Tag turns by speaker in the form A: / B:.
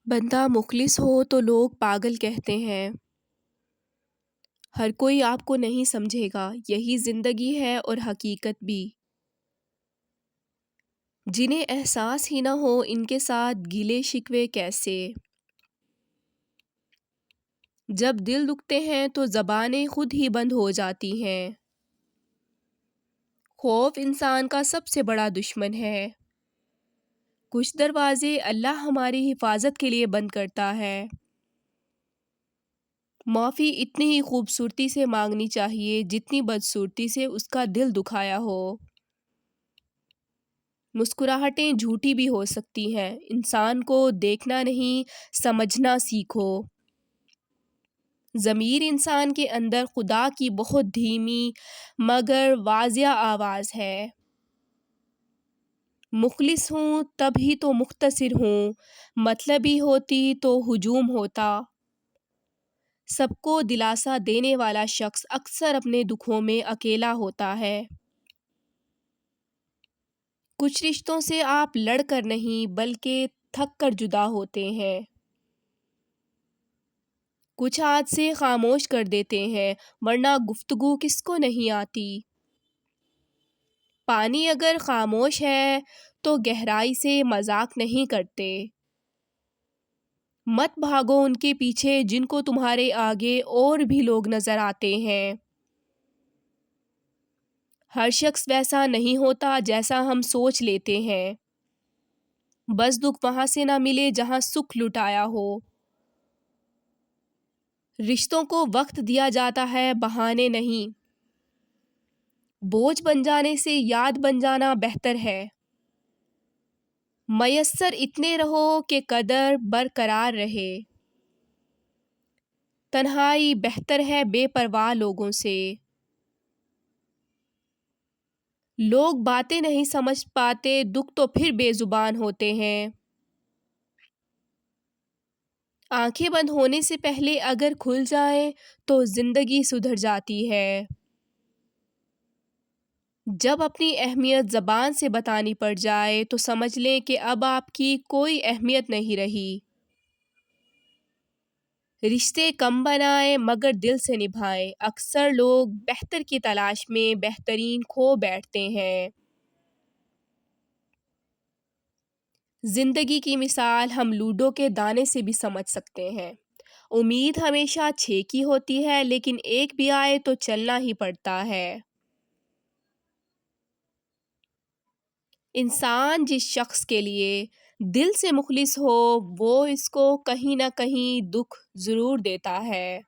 A: بندہ مخلص ہو تو لوگ پاگل کہتے ہیں۔ ہر کوئی آپ کو نہیں سمجھے گا، یہی زندگی ہے اور حقیقت بھی۔ جنہیں احساس ہی نہ ہو ان کے ساتھ گیلے شکوے کیسے؟ جب دل دکھتے ہیں تو زبانیں خود ہی بند ہو جاتی ہیں۔ خوف انسان کا سب سے بڑا دشمن ہے۔ کچھ دروازے اللہ ہماری حفاظت کے لیے بند کرتا ہے۔ معافی اتنی ہی خوبصورتی سے مانگنی چاہیے جتنی بدصورتی سے اس کا دل دکھایا ہو۔ مسکراہٹیں جھوٹی بھی ہو سکتی ہیں، انسان کو دیکھنا نہیں سمجھنا سیکھو۔ ضمیر انسان کے اندر خدا کی بہت دھیمی مگر واضح آواز ہے۔ مخلص ہوں تب ہی تو مختصر ہوں، مطلبی ہوتی تو ہجوم ہوتا۔ سب کو دلاسا دینے والا شخص اکثر اپنے دکھوں میں اکیلا ہوتا ہے۔ کچھ رشتوں سے آپ لڑ کر نہیں بلکہ تھک کر جدا ہوتے ہیں۔ کچھ حادثے خاموش کر دیتے ہیں، ورنہ گفتگو کس کو نہیں آتی۔ پانی اگر خاموش ہے تو گہرائی سے مذاق نہیں کرتے۔ مت بھاگو ان کے پیچھے جن کو تمہارے آگے اور بھی لوگ نظر آتے ہیں۔ ہر شخص ویسا نہیں ہوتا جیسا ہم سوچ لیتے ہیں۔ بس دکھ وہاں سے نہ ملے جہاں سکھ لٹایا ہو۔ رشتوں کو وقت دیا جاتا ہے، بہانے نہیں۔ بوجھ بن جانے سے یاد بن جانا بہتر ہے۔ میسر اتنے رہو کہ قدر برقرار رہے۔ تنہائی بہتر ہے بے پرواہ لوگوں سے۔ لوگ باتیں نہیں سمجھ پاتے، دکھ تو پھر بے زبان ہوتے ہیں۔ آنکھیں بند ہونے سے پہلے اگر کھل جائیں تو زندگی سدھر جاتی ہے۔ جب اپنی اہمیت زبان سے بتانی پڑ جائے تو سمجھ لیں کہ اب آپ کی کوئی اہمیت نہیں رہی۔ رشتے کم بنائیں مگر دل سے نبھائیں، اکثر لوگ بہتر کی تلاش میں بہترین کھو بیٹھتے ہیں۔ زندگی کی مثال ہم لوڈو کے دانے سے بھی سمجھ سکتے ہیں۔ امید ہمیشہ 6 کی ہوتی ہے، لیکن ایک بھی آئے تو چلنا ہی پڑتا ہے۔ انسان جس شخص کے لیے دل سے مخلص ہو وہ اس کو کہیں نہ کہیں دکھ ضرور دیتا ہے۔